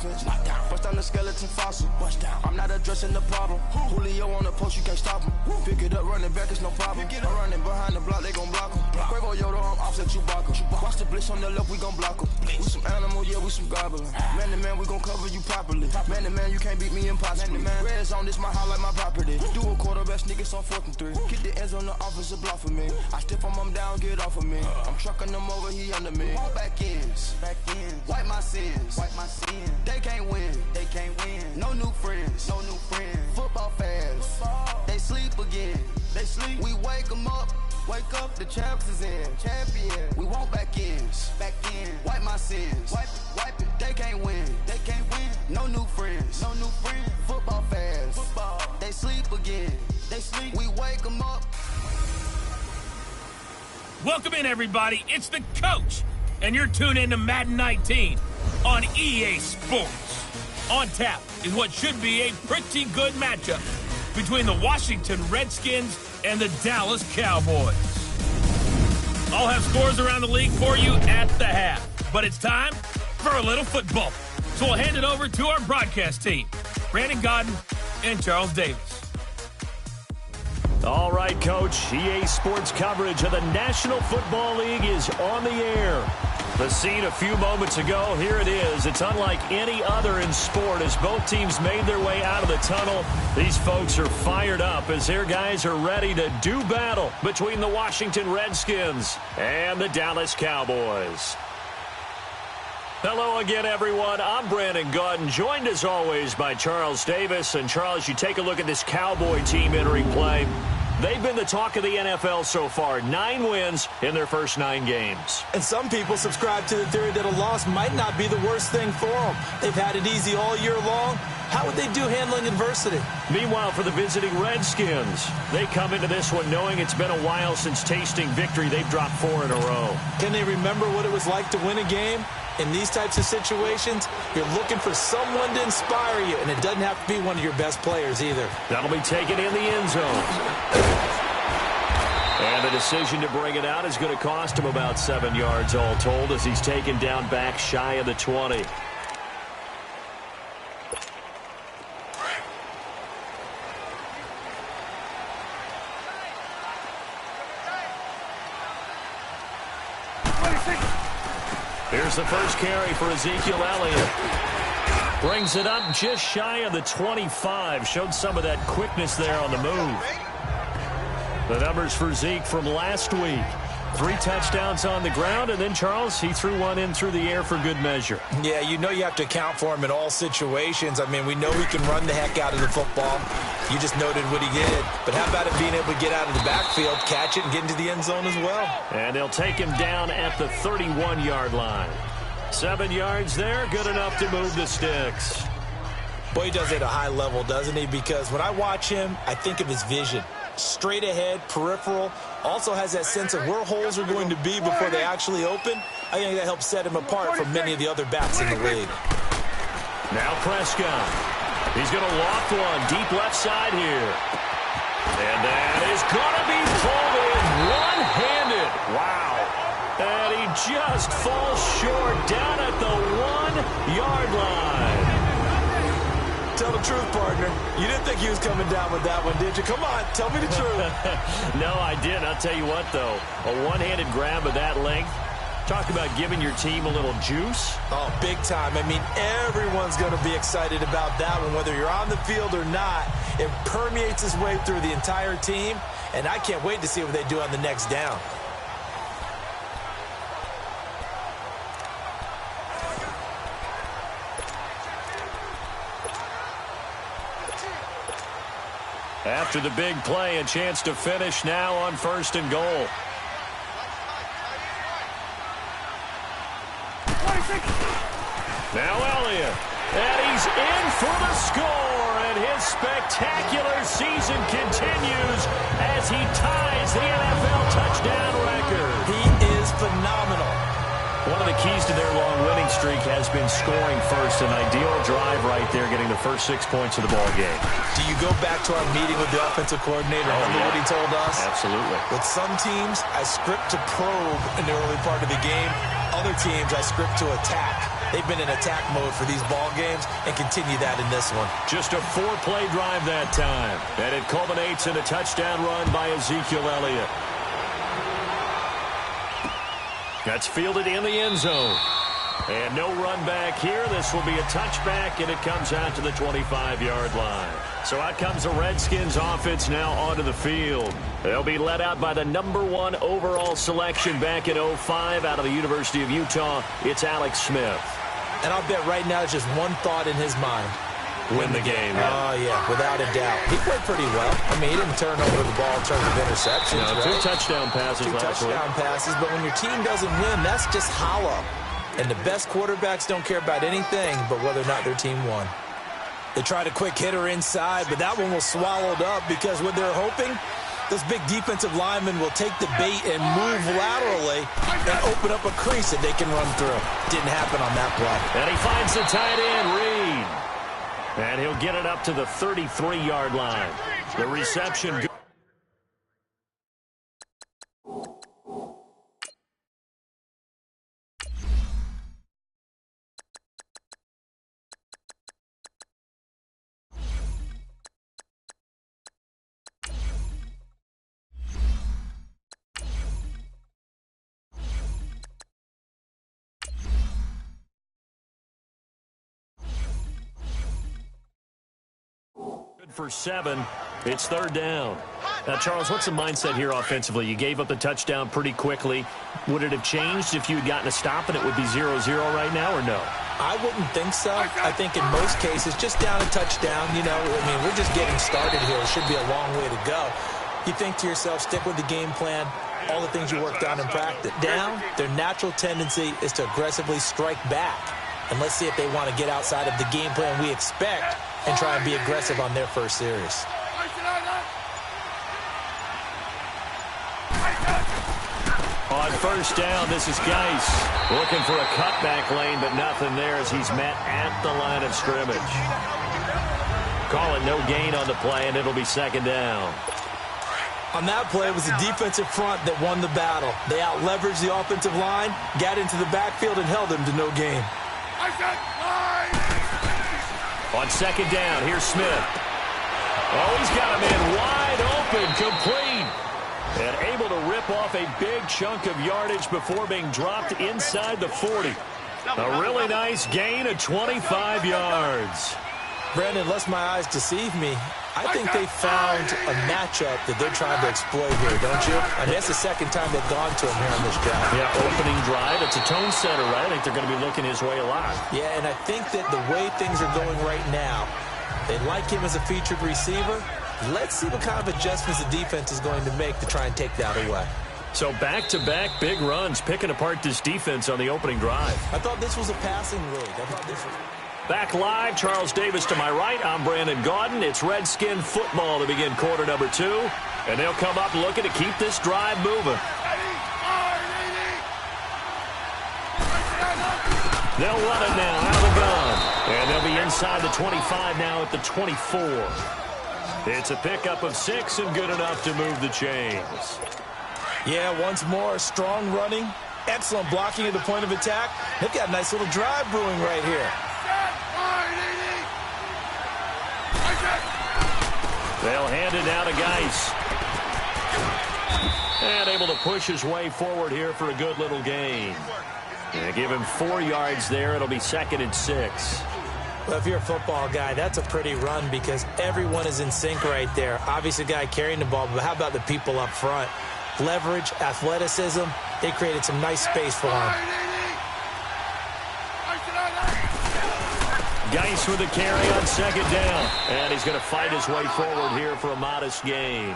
offense. Bust down the skeleton fossil. I'm not addressing the problem. Julio on the post, you can't stop him. Pick it up, running back, it's no problem. I'm running behind the block, they gon' block him. Quavo Yoda, I'm offset Chewbacca. Watch the blitz on the left, we gon' block him. We some animal, yeah, we some goblin. Man to man, we gon' cover you properly. Man to man, you can't beat me impossibly. Red zone, this my highlight, my property. Do a quarterback sneakers on 4th and 3. Get the ends on the offensive block for me. I stiff him, I'm down, get off of me. I'm trucking them over, he under me. Back ends, wipe my sins. They can't win, no new friends, Football fast, they sleep again. We wake them up, the champs is in. Champion, we want back ends, wipe my sins. Wipe it, they can't win, no new friends, Football fast, they sleep again. We wake them up. Welcome in, everybody. It's the coach, and you're tuned in to Madden 19 on EA Sports. On tap is what should be a pretty good matchup between the Washington Redskins and the Dallas Cowboys. I'll have scores around the league for you at the half, but it's time for a little football. So we'll hand it over to our broadcast team, Brandon Godden and Charles Davis. All right, Coach. EA Sports coverage of the National Football League is on the air. The scene a few moments ago, here it is. It's unlike any other in sport as both teams made their way out of the tunnel. These folks are fired up as their guys are ready to do battle between the Washington Redskins and the Dallas Cowboys. Hello again, everyone. I'm Brandon Godden, joined as always by Charles Davis. And Charles, you take a look at this Cowboy team entering play. They've been the talk of the NFL so far. 9 wins in their first 9 games. And some people subscribe to the theory that a loss might not be the worst thing for them. They've had it easy all year long. How would they do handling adversity? Meanwhile, for the visiting Redskins, they come into this one knowing it's been a while since tasting victory. They've dropped 4 in a row. Can they remember what it was like to win a game? In these types of situations, you're looking for someone to inspire you, and it doesn't have to be one of your best players either. That'll be taken in the end zone. And the decision to bring it out is going to cost him about 7 yards all told as he's taken down back shy of the 20. Here's the first carry for Ezekiel Elliott. Brings it up just shy of the 25. Showed some of that quickness there on the move. The numbers for Zeke from last week. 3 touchdowns on the ground, and then, Charles, he threw one in through the air for good measure. Yeah, you know you have to account for him in all situations. I mean, we know he can run the heck out of the football. You just noted what he did. But how about him being able to get out of the backfield, catch it, and get into the end zone as well? And they'll take him down at the 31-yard line. 7 yards there, good enough to move the sticks. Boy, he does it at a high level, doesn't he? Because when I watch him, I think of his vision. Straight ahead, peripheral, also has that sense of where holes are going to be before they actually open. I think that helps set him apart from many of the other backs in the league. Now Prescott. He's going to loft one deep left side here. And that is going to be pulled in one-handed. Wow. And he just falls short down at the 1-yard line. Tell the truth, partner. You didn't think he was coming down with that one, did you? Come on, tell me the truth. No, I didn't. I'll tell you what, though. A one-handed grab of that length. Talk about giving your team a little juice. Oh, big time. I mean, everyone's going to be excited about that one, whether you're on the field or not. It permeates its way through the entire team, and I can't wait to see what they do on the next down. After the big play, a chance to finish now on 1st and goal. Now Elliott, and he's in for the score, and his spectacular season continues as he ties the NFL touchdown record. He is phenomenal. One of the keys to their long winning streak has been scoring first. An ideal drive right there, getting the first 6 points of the ball game. Do you go back to our meeting with the offensive coordinator? Remember what he told us? Absolutely. With some teams, I script to probe in the early part of the game. Other teams, I script to attack. They've been in attack mode for these ball games and continue that in this one. Just a 4-play drive that time. And it culminates in a touchdown run by Ezekiel Elliott. That's fielded in the end zone. And no run back here. This will be a touchback, and it comes out to the 25-yard line. So out comes the Redskins offense now onto the field. They'll be led out by the #1 overall selection back in 2005 out of the University of Utah. It's Alex Smith. And I'll bet right now there's just one thought in his mind. Win the game. Oh, yeah, without a doubt. He played pretty well. I mean, he didn't turn over the ball in terms of interceptions. No, right? 2 touchdown passes last week. 2 touchdown passes, but when your team doesn't win, that's just hollow. And the best quarterbacks don't care about anything but whether or not their team won. They tried a quick hitter inside, but that one was swallowed up because what they're hoping, those big defensive linemen will take the bait and move laterally and open up a crease that they can run through. Didn't happen on that play. And he finds the tight end, Reed. And he'll get it up to the 33-yard line. The reception. For 7, it's 3rd down. Now, Charles, what's the mindset here offensively? You gave up the touchdown pretty quickly. Would it have changed if you had gotten a stop and it would be 0-0 right now, or no? I wouldn't think so. I think in most cases, just down a touchdown, you know, I mean, we're just getting started here. It should be a long way to go. You think to yourself, stick with the game plan, all the things you worked on in practice. Down, their natural tendency is to aggressively strike back. And let's see if they want to get outside of the game plan we expect and try and be aggressive on their first series. On 1st down, this is Geis looking for a cutback lane, but nothing there as he's met at the line of scrimmage. Call it no gain on the play, and it'll be 2nd down. On that play, it was the defensive front that won the battle. They out-leveraged the offensive line, got into the backfield, and held them to no gain. On 2nd down, here's Smith. Oh, he's got him in wide open, complete. And able to rip off a big chunk of yardage before being dropped inside the 40. A really nice gain of 25 yards. Brandon, lest my eyes deceive me, I think they found a matchup that they're trying to exploit here, don't you? I mean, that's the 2nd time they've gone to him here on this drive. Yeah, opening drive. It's a tone setter, right? I think they're going to be looking his way a lot. Yeah, and I think that the way things are going right now, they like him as a featured receiver. Let's see what kind of adjustments the defense is going to make to try and take that away. So back-to-back big runs, picking apart this defense on the opening drive. I thought this was a passing league. Back live, Charles Davis to my right. I'm Brandon Gaudin. It's Redskin football to begin quarter number 2. And they'll come up looking to keep this drive moving. They'll run it now out of the gun. And they'll be inside the 25 now at the 24. It's a pickup of 6 and good enough to move the chains. Yeah, once more, strong running, excellent blocking at the point of attack. They've got a nice little drive brewing right here. They'll hand it now to Geis. And able to push his way forward here for a good little gain. And give him 4 yards there. It'll be 2nd and 6. Well, if you're a football guy, that's a pretty run because everyone is in sync right there. Obviously, the guy carrying the ball, but how about the people up front? Leverage, athleticism, they created some nice space for him. Geis with a carry on 2nd down. And he's going to fight his way forward here for a modest gain.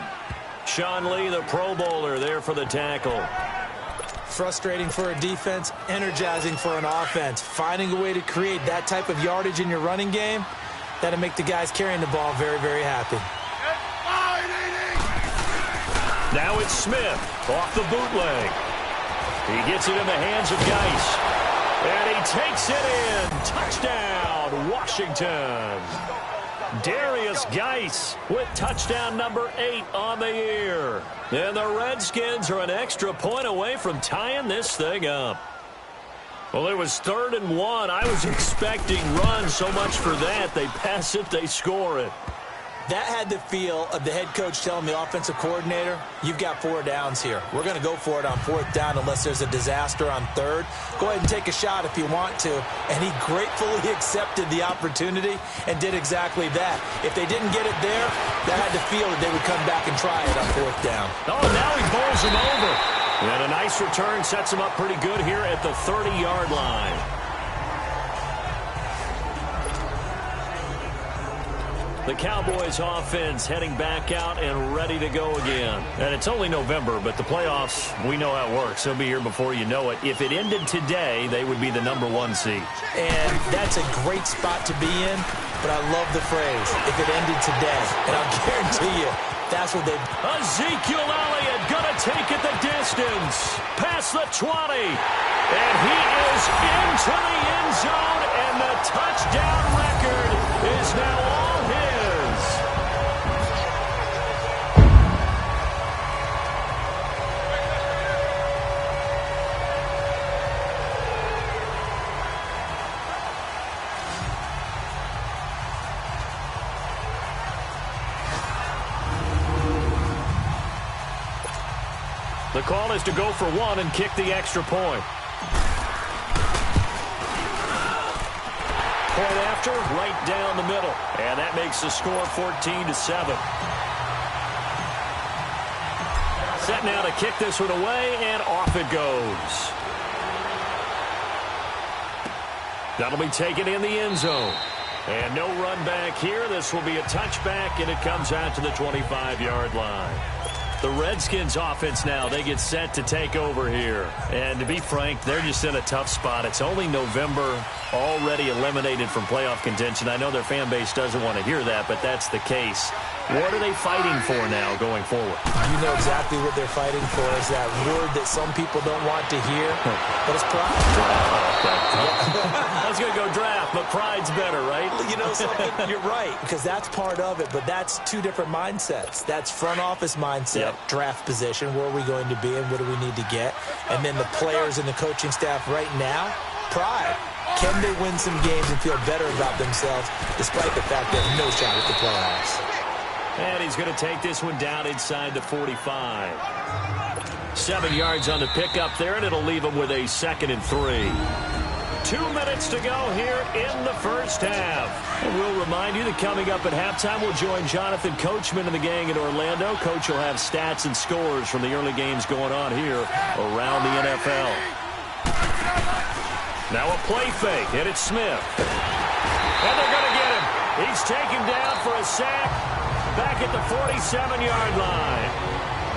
Sean Lee, the Pro Bowler, there for the tackle. Frustrating for a defense, energizing for an offense. Finding a way to create that type of yardage in your running game, that'll make the guys carrying the ball very, very happy. Now it's Smith off the bootleg. He gets it in the hands of Geis. And he takes it in. Touchdown, Washington. Darius Geis with touchdown number 8 on the year. And the Redskins are an extra point away from tying this thing up. Well, it was 3rd and 1. I was expecting runs, so much for that. They pass it, they score it. That had the feel of the head coach telling the offensive coordinator, you've got 4 downs here. We're going to go for it on 4th down unless there's a disaster on 3rd. Go ahead and take a shot if you want to. And he gratefully accepted the opportunity and did exactly that. If they didn't get it there, that had the feel that they would come back and try it on 4th down. Oh, now he bowls him over. And a nice return sets him up pretty good here at the 30-yard line. The Cowboys offense heading back out and ready to go again. And it's only November, but the playoffs, we know how it works. They'll be here before you know it. If it ended today, they would be the number 1 seed. And that's a great spot to be in, but I love the phrase, if it ended today. And I'll guarantee you, that's what they... Ezekiel Elliott gonna take it the distance. Past the 20. And he is into the end zone, and the touchdown record is now all his. The call is to go for 1 and kick the extra point. Point after, right down the middle. And that makes the score 14-7. Set now to kick this one away, and off it goes. That'll be taken in the end zone. And no run back here. This will be a touchback, and it comes out to the 25-yard line. The Redskins offense now, they get set to take over here. And to be frank, they're just in a tough spot. It's only November, already eliminated from playoff contention. I know their fan base doesn't want to hear that, but that's the case. What are they fighting for now going forward? You know exactly what they're fighting for is that word that some people don't want to hear, but it's pride. I was going to go draft, but pride's better, right? You know something? You're right, because that's part of it, but that's 2 different mindsets. That's front office mindset, draft position, where are we going to be and what do we need to get? And then the players and the coaching staff right now, pride. Can they win some games and feel better about themselves despite the fact they have no shot at the playoffs? And he's going to take this one down inside the 45. 7 yards on the pickup there, and it'll leave him with a 2nd and 3. 2 minutes to go here in the first half. And we'll remind you that coming up at halftime, we'll join Jonathan Coachman and the gang in Orlando. Coach will have stats and scores from the early games going on here around the NFL. Now a play fake, and it's Smith. And they're going to get him. He's taken down for a sack. Back at the 47-yard line.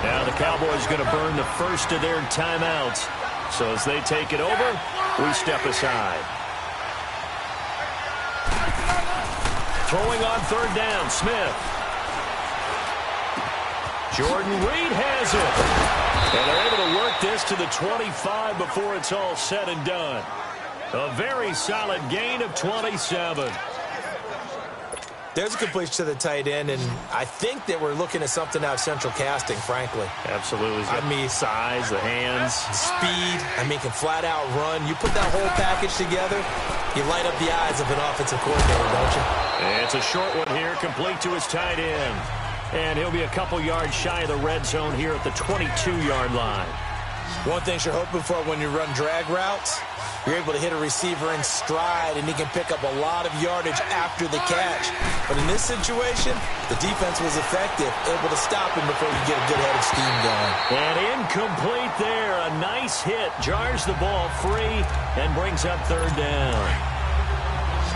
Now the Cowboys going to burn the first of their timeouts. So as they take it over, we step aside. Throwing on 3rd down, Smith. Jordan Reed has it. And they're able to work this to the 25 before it's all said and done. A very solid gain of 27. There's a completion to the tight end, and I think that we're looking at something out of central casting, frankly. Absolutely. I mean, size, the hands. Speed. I mean, can flat out run. You put that whole package together, you light up the eyes of an offensive coordinator, don't you? It's a short one here, complete to his tight end. And he'll be a couple yards shy of the red zone here at the 22-yard line. One thing you're hoping for when you run drag routes, you're able to hit a receiver in stride, and he can pick up a lot of yardage after the catch. But in this situation, the defense was effective, able to stop him before you get a good head of steam going. And incomplete there. A nice hit. Jars the ball free and brings up 3rd down.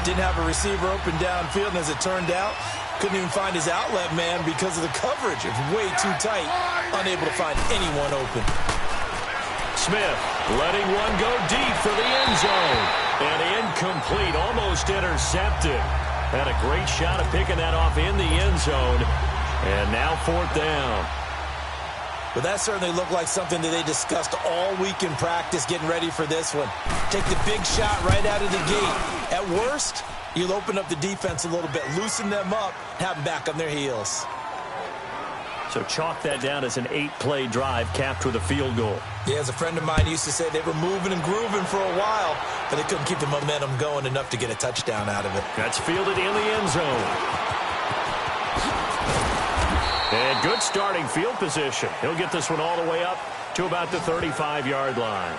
Didn't have a receiver open downfield, and as it turned out, couldn't even find his outlet man because of the coverage. It's way too tight, unable to find anyone open. Smith letting one go deep for the end zone. And incomplete, almost intercepted. Had a great shot at picking that off in the end zone. And now 4th down. Well, that certainly looked like something that they discussed all week in practice getting ready for this one. Take the big shot right out of the gate. At worst, you'll open up the defense a little bit, loosen them up, have them back on their heels. So chalk that down as an 8-play drive capped with a field goal. Yeah, as a friend of mine used to say, they were moving and grooving for a while, but they couldn't keep the momentum going enough to get a touchdown out of it. That's fielded in the end zone. And good starting field position. He'll get this one all the way up to about the 35-yard line.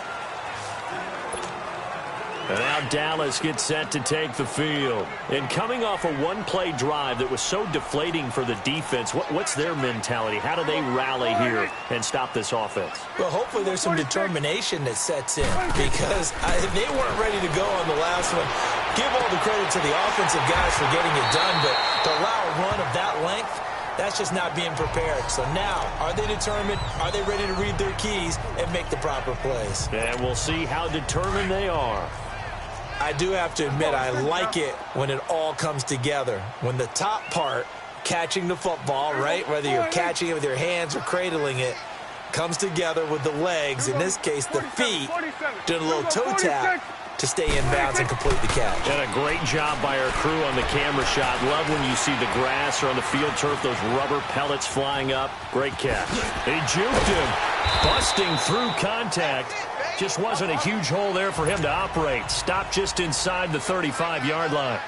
And now Dallas gets set to take the field. And coming off a one-play drive that was so deflating for the defense, what's their mentality? How do they rally here and stop this offense? Well, hopefully there's some determination that sets in because they weren't ready to go on the last one. Give all the credit to the offensive guys for getting it done, but to allow a run of that length, that's just not being prepared. So now, are they determined? Are they ready to read their keys and make the proper plays? And we'll see how determined they are. I do have to admit, I like it when it all comes together. When the top part, catching the football, right, whether you're catching it with your hands or cradling it, comes together with the legs, in this case the feet, doing a little toe tap to stay in bounds and complete the catch. And a great job by our crew on the camera shot. Love when you see the grass or on the field turf, those rubber pellets flying up. Great catch. He juked him, busting through contact. Just wasn't a huge hole there for him to operate. Stopped just inside the 35-yard line.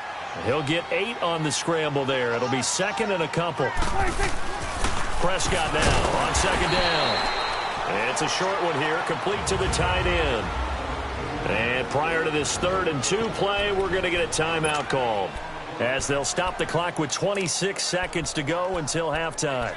He'll get 8 on the scramble there. It'll be second and a couple. Prescott now on second down. It's a short one here, complete to the tight end. And prior to this 3rd and 2 play, we're going to get a timeout called, as they'll stop the clock with 26 seconds to go until halftime.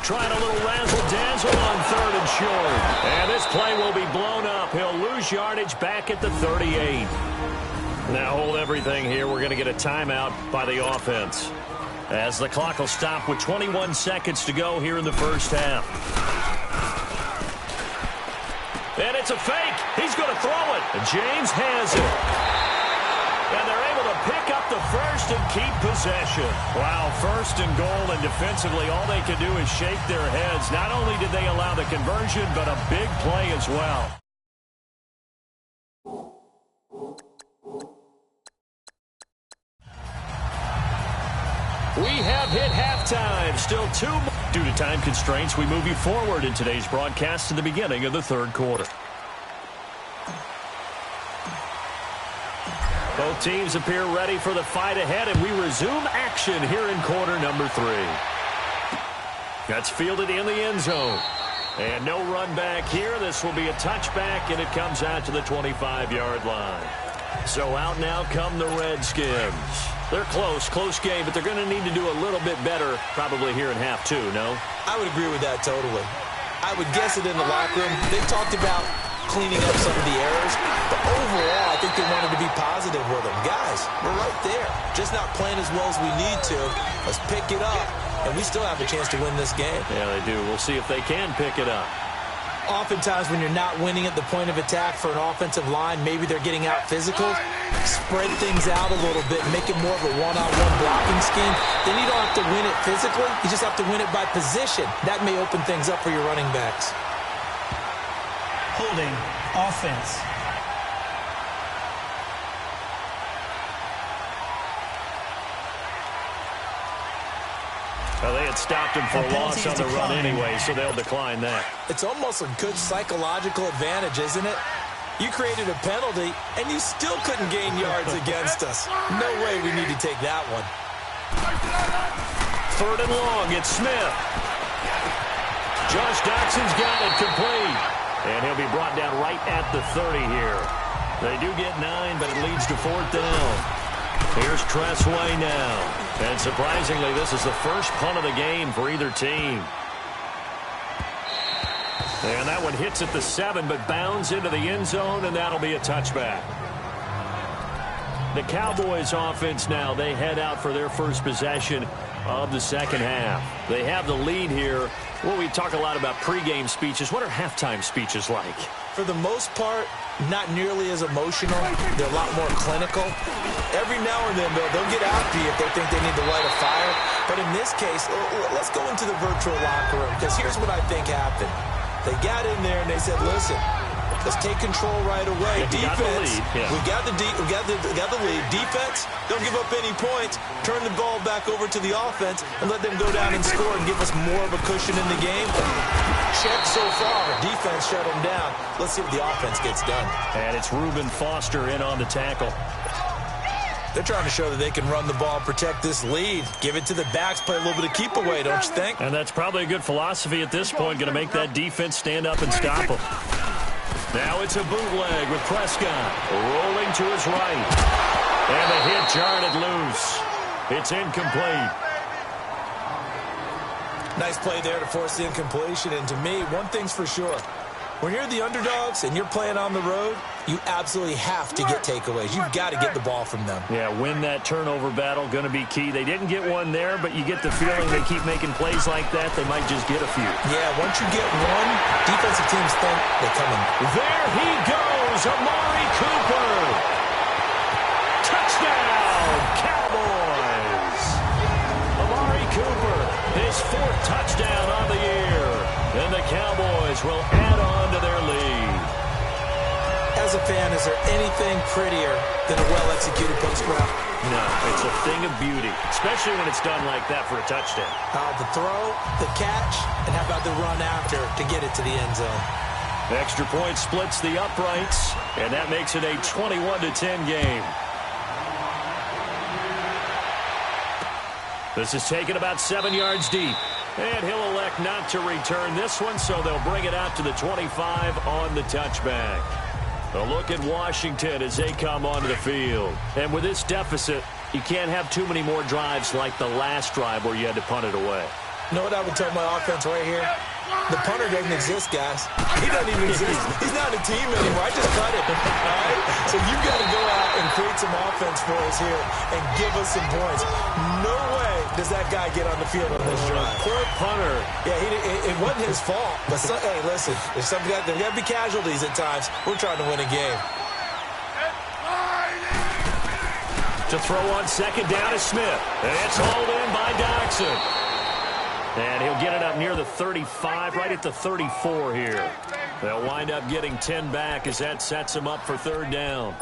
Trying a little razzle-dazzle on 3rd and short. And this play will be blown up. He'll lose yardage back at the 38. Now hold everything here. We're going to get a timeout by the offense, as the clock will stop with 21 seconds to go here in the first half. And it's a fake. He's going to throw it. And James has it. And they're able to pick up the first and keep possession. Wow, 1st and goal, and defensively all they can do is shake their heads. Not only did they allow the conversion, but a big play as well. We have hit halftime. Still 2 more. Due to time constraints, we move you forward in today's broadcast to the beginning of the 3rd quarter. Both teams appear ready for the fight ahead, and we resume action here in quarter number 3. That's fielded in the end zone. And no run back here. This will be a touchback, and it comes out to the 25-yard line. So out now come the Redskins. They're close game, but they're going to need to do a little bit better probably here in half 2, no? I would agree with that totally. I would guess it in the locker room. They talked about cleaning up some of the errors, but overall I think they wanted to be positive with them. Guys, we're right there, just not playing as well as we need to. Let's pick it up, and we still have a chance to win this game. Yeah, they do. We'll see if they can pick it up. Oftentimes when you're not winning at the point of attack for an offensive line, maybe they're getting out physical, spread things out a little bit, make it more of a one-on-one blocking scheme. Then you don't have to win it physically, you just have to win it by position. That may open things up for your running backs. Holding offense. Well, they had stopped him for a loss on the run anyway, so they'll decline that. It's almost a good psychological advantage, isn't it? You created a penalty, and you still couldn't gain yards against us. No way we need to take that one. 3rd and long, it's Smith. Josh Doxson's got it complete. And he'll be brought down right at the 30 here. They do get 9, but it leads to 4th down. Here's Tressway now. And surprisingly, this is the first punt of the game for either team. And that one hits at the 7, but bounds into the end zone, and that'll be a touchback. The Cowboys offense now, they head out for their first possession of the second half. They have the lead here. Well, we talk a lot about pregame speeches. What are halftime speeches like? For the most part, not nearly as emotional. They're a lot more clinical. Every now and then, they'll get after you if they think they need to light a fire. But in this case, let's go into the virtual locker room, because here's what I think happened. They got in there and they said, listen, let's take control right away. Defense, we got the lead. Defense, don't give up any points. Turn the ball back over to the offense and let them go down and score and give us more of a cushion in the game. Check so far. Defense shut them down. Let's see what the offense gets done. And it's Reuben Foster in on the tackle. They're trying to show that they can run the ball, protect this lead. Give it to the backs, play a little bit of keep away, don't you think? And that's probably a good philosophy at this point, going to make that defense stand up and stop them. Now it's a bootleg with Prescott rolling to his right. And the hit jarred loose. It's incomplete. Nice play there to force the incompletion. And to me, one thing's for sure. When you're the underdogs and you're playing on the road, you absolutely have to get takeaways. You've got to get the ball from them. Yeah, win that turnover battle, going to be key. They didn't get one there, but you get the feeling they keep making plays like that, they might just get a few. Yeah, once you get one, defensive teams think they come in. There he goes, Amari Cooper. Touchdown, Cowboys. Amari Cooper, his 4th touchdown on the year. And the Cowboys will add on to their lead. As a fan, is there anything prettier than a well-executed post route? No, it's a thing of beauty, especially when it's done like that for a touchdown. The throw, the catch, and how about the run after to get it to the end zone? Extra point splits the uprights, and that makes it a 21-10 game. This is taken about 7 yards deep. And he'll elect not to return this one, so they'll bring it out to the 25 on the touchback. A look at Washington as they come onto the field. And with this deficit, you can't have too many more drives like the last drive where you had to punt it away. You know what I would tell my offense right here? The punter doesn't exist, guys. He doesn't even exist. He's not a team anymore. I just cut it. All right? So you've got to go out and create some offense for us here and give us some points. No way does that guy get on the field on this drive. Poor punter. Yeah, it wasn't his fault. But, hey, listen, there's got to be casualties at times. We're trying to win a game. To throw on second down is Smith. And it's hauled in by Dodson. And he'll get it up near the 35, right at the 34 here. They'll wind up getting 10 back as that sets him up for 3rd down.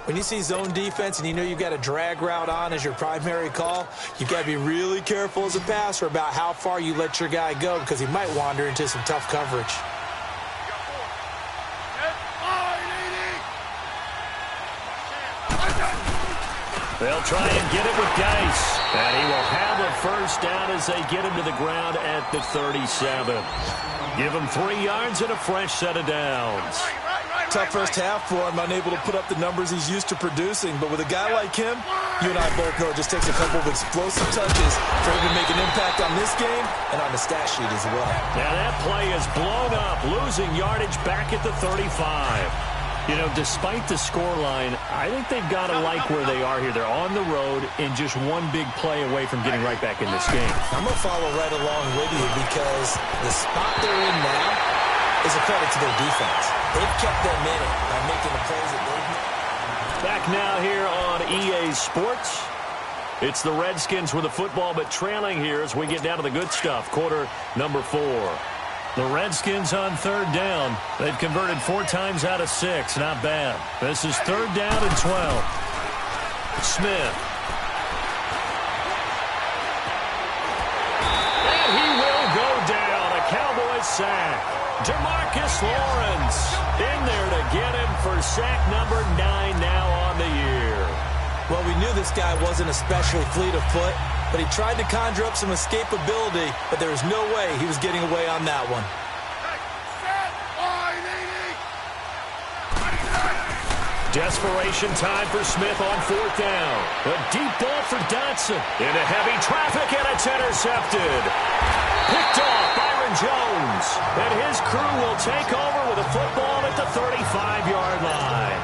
When you see zone defense and you know you've got a drag route on as your primary call, you've got to be really careful as a passer about how far you let your guy go because he might wander into some tough coverage. They'll try and get it with Geis. And he will have a 1st down as they get him to the ground at the 37. Give him 3 yards and a fresh set of downs. Tough first half for him, unable to put up the numbers he's used to producing. But with a guy like him, you and I both know it just takes a couple of explosive touches for him to make an impact on this game and on the stat sheet as well. Now that play is blown up, losing yardage back at the 35. You know, despite the scoreline, I think they've got to like where they are here. They're on the road and just one big play away from getting right back in this game. I'm going to follow right along with you because the spot they're in now is a credit to their defense. They've kept them in it by making the plays that they've made. Back now here on EA Sports. It's the Redskins with the football, but trailing here as we get down to the good stuff. Quarter number 4. The Redskins on 3rd down. They've converted 4 times out of 6. Not bad. This is 3rd down and 12. Smith. And he will go down. A Cowboys sack. DeMarcus Lawrence in there to get him for sack number 9 now on the year. Well, we knew this guy wasn't especially fleet of foot, but he tried to conjure up some escapability, but there was no way he was getting away on that one. Desperation time for Smith on 4th down. A deep ball for Dodson. Into heavy traffic, and it's intercepted. Picked off Byron Jones. And his crew will take over with a football at the 35-yard line.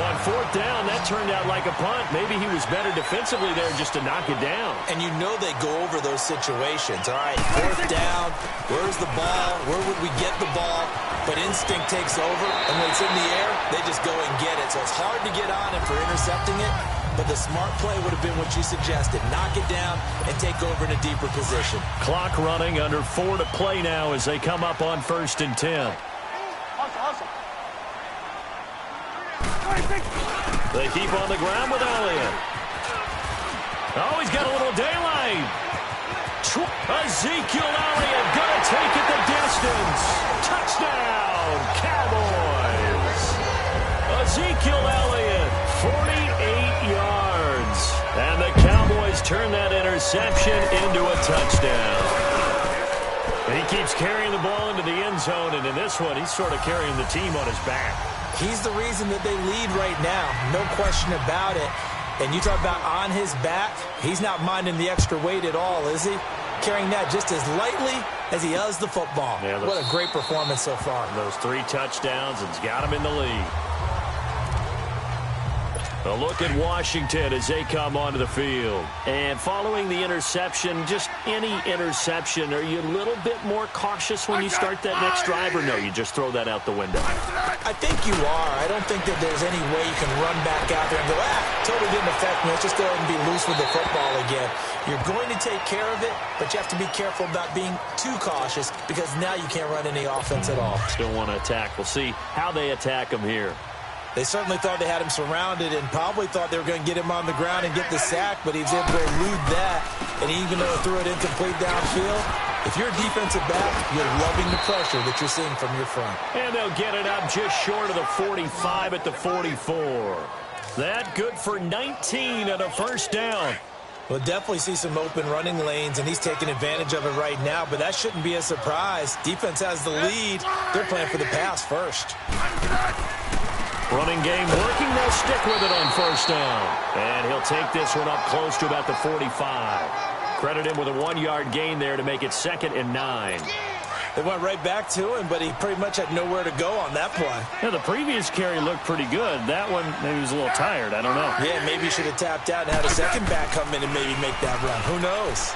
On fourth down, that turned out like a punt. Maybe he was better defensively there just to knock it down. And you know they go over those situations. All right, fourth down, where's the ball? Where would we get the ball? But instinct takes over, and when it's in the air, they just go and get it. So it's hard to get on him for intercepting it, but the smart play would have been what you suggested. Knock it down and take over in a deeper position. Clock running, under 4 to play now as they come up on 1st and 10. They keep on the ground with Elliott. Oh, he's got a little daylight. Ezekiel Elliott going to take it the distance. Touchdown, Cowboys. Ezekiel Elliott, 48 yards. And the Cowboys turn that interception into a touchdown. He keeps carrying the ball into the end zone, and in this one, he's sort of carrying the team on his back. He's the reason that they lead right now. No question about it. And you talk about on his back, he's not minding the extra weight at all, is he? Carrying that just as lightly as he does the football. Yeah, what a great performance so far. Those 3 touchdowns, and it's got him in the lead. A look at Washington as they come onto the field. And following the interception, just any interception, are you a little bit more cautious when you start that next drive, or no, you just throw that out the window? I think you are. I don't think that there's any way you can run back out there and go, totally didn't affect me. Let's just go ahead and be loose with the football again. You're going to take care of it, but you have to be careful about being too cautious because now you can't run any offense at all. Still want to attack. We'll see how they attack him here. They certainly thought they had him surrounded and probably thought they were going to get him on the ground and get the sack, but he was able to elude that. And even though he threw it incomplete downfield, if you're a defensive back, you're loving the pressure that you're seeing from your front. And they'll get it up just short of the 45 at the 44. That good for 19 and a first down. We'll definitely see some open running lanes, and he's taking advantage of it right now, but that shouldn't be a surprise. Defense has the lead. They're playing for the pass first. Running game working. They'll stick with it on first down. And he'll take this one up close to about the 45. Credit him with a 1-yard gain there to make it 2nd and 9. They went right back to him, but he pretty much had nowhere to go on that play. Yeah, the previous carry looked pretty good. That one, maybe he was a little tired. I don't know. Yeah, maybe he should have tapped out and had a second back come in and maybe make that run. Who knows?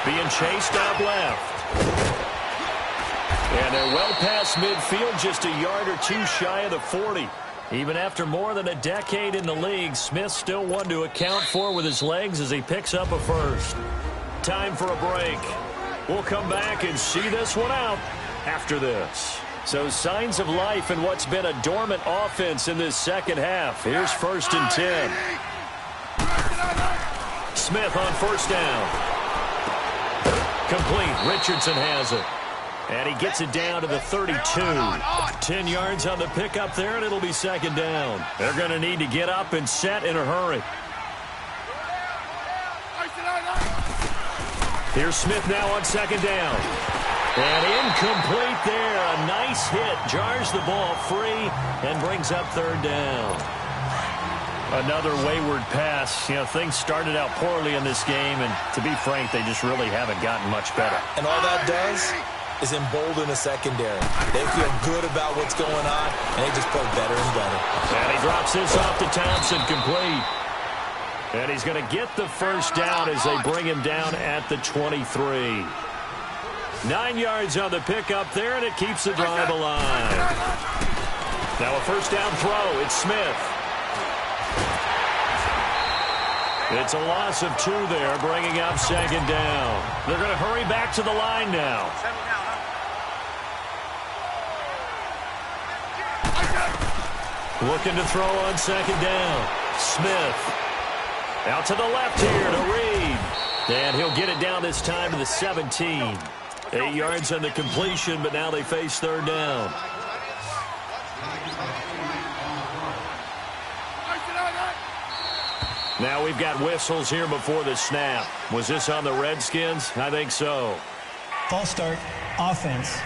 Being chased out left. And they're well past midfield, just a yard or 2 shy of the 40. Even after more than a decade in the league, Smith still one to account for with his legs as he picks up a first. Time for a break. We'll come back and see this one out after this. So signs of life in what's been a dormant offense in this second half. Here's 1st and 10. Smith on first down. Complete. Richardson has it. And he gets it down to the 32. 10 yards on the pickup there, and it'll be 2nd down. They're going to need to get up and set in a hurry. Here's Smith now on 2nd down. And incomplete there. A nice hit. Jars the ball free and brings up 3rd down. Another wayward pass. You know, things started out poorly in this game, and to be frank, they just really haven't gotten much better. And all that does is embolden a secondary. They feel good about what's going on, and they just play better and better. And he drops this off to Thompson, complete. And he's going to get the first down as they bring him down at the 23. 9 yards on the pickup there, and it keeps the drive alive. Now a first down throw. It's Smith. It's a loss of 2 there, bringing up 2nd down. They're going to hurry back to the line now. Looking to throw on 2nd down. Smith. Out to the left here to Reed. And he'll get it down this time to the 17. 8 yards on the completion, but now they face 3rd down. Now we've got whistles here before the snap. Was this on the Redskins? I think so. False start, offense.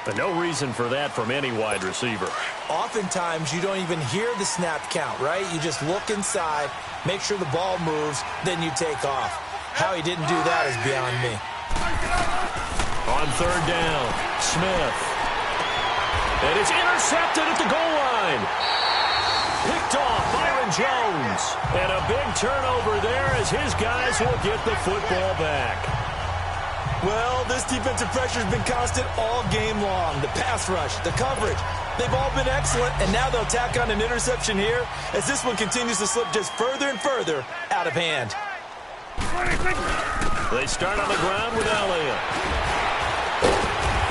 But no reason for that from any wide receiver. Oftentimes, you don't even hear the snap count, right? You just look inside, make sure the ball moves, then you take off. How he didn't do that is beyond me. On 3rd down, Smith. And it's intercepted at the goal line. Picked off Byron Jones. And a big turnover there as his guys will get the football back. Well, this defensive pressure has been constant all game long. The pass rush, the coverage, they've all been excellent, and now they'll tack on an interception here as this one continues to slip just further and further out of hand. They start on the ground with Elliott.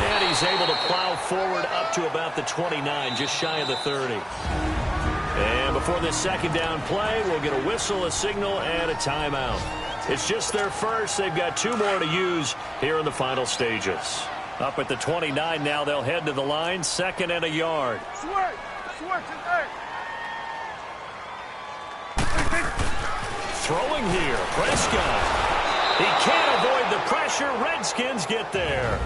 And he's able to plow forward up to about the 29, just shy of the 30. And before this second down play, we'll get a whistle, a signal, and a timeout. It's just their first. They've got 2 more to use here in the final stages. Up at the 29 now, they'll head to the line, 2nd and a yard. Throwing here, Prescott. He can't avoid the pressure. Redskins get there.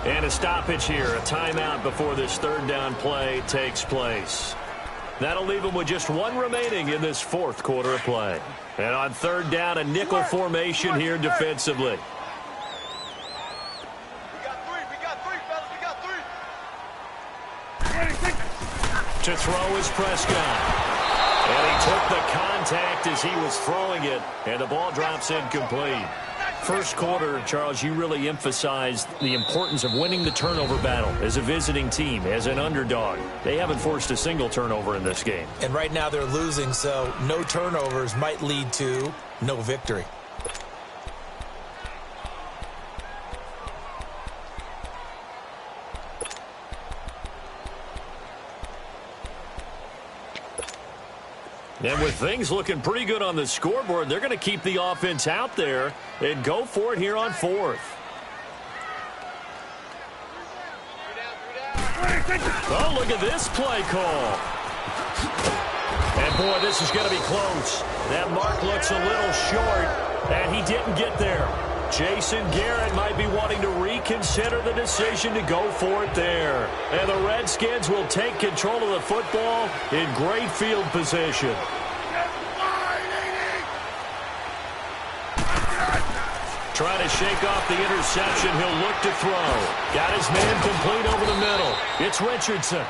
And a stoppage here, a timeout before this 3rd down play takes place. That'll leave them with just 1 remaining in this 4th quarter of play. And on 3rd down, a nickel formation here defensively. To throw is Prescott. And he took the contact as he was throwing it, and the ball drops incomplete. First quarter, Charles, you really emphasized the importance of winning the turnover battle as a visiting team, as an underdog. They haven't forced a single turnover in this game. And right now they're losing, so no turnovers might lead to no victory. And with things looking pretty good on the scoreboard, they're going to keep the offense out there and go for it here on 4th. Oh, look at this play call. And, boy, this is going to be close. That mark looks a little short, and he didn't get there. Jason Garrett might be wanting to reconsider the decision to go for it there. And the Redskins will take control of the football in great field position. Trying to shake off the interception. He'll look to throw. Got his man complete over the middle. It's Richardson.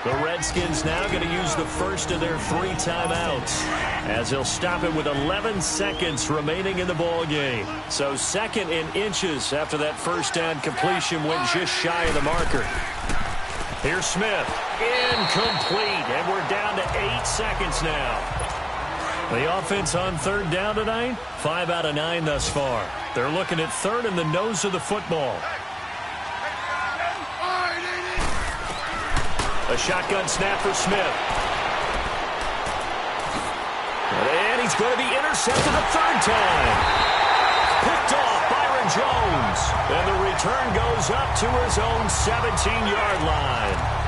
The Redskins now going to use the first of their 3 timeouts as they'll stop it with 11 seconds remaining in the ball game. So 2nd and inches after that first down completion went just shy of the marker. Here's Smith. Incomplete. And we're down to 8 seconds now. The offense on 3rd down tonight, 5 out of 9 thus far. They're looking at 3rd and the nose of the football. A shotgun snap for Smith. And he's going to be intercepted a 3rd time. Picked off Byron Jones. And the return goes up to his own 17-yard line.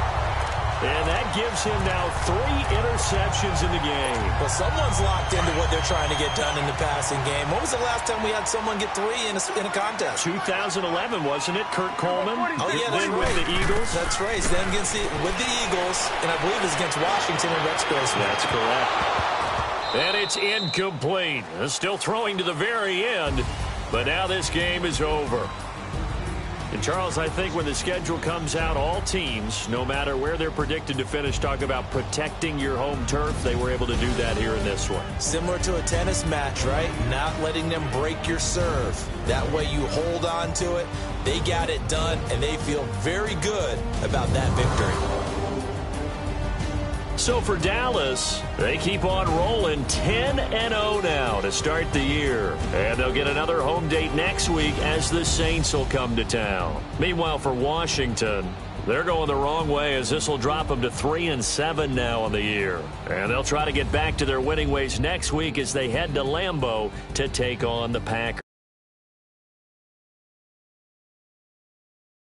And that gives him now 3 interceptions in the game. Well, someone's locked into what they're trying to get done in the passing game. When was the last time we had someone get 3 in a contest? 2011, wasn't it? Kurt Coleman? Oh, yeah, that's then right. With the Eagles? That's right. Then with the Eagles, and I believe it's against Washington and Rex Grossman. That's correct. And it's incomplete. Still throwing to the very end, but now this game is over. And, Charles, I think when the schedule comes out, all teams, no matter where they're predicted to finish, talk about protecting your home turf. They were able to do that here in this one. Similar to a tennis match, right? Not letting them break your serve. That way you hold on to it. They got it done, and they feel very good about that victory. So for Dallas, they keep on rolling 10-0 now to start the year. And they'll get another home date next week as the Saints will come to town. Meanwhile, for Washington, they're going the wrong way as this will drop them to 3-7 now on the year. And they'll try to get back to their winning ways next week as they head to Lambeau to take on the Packers.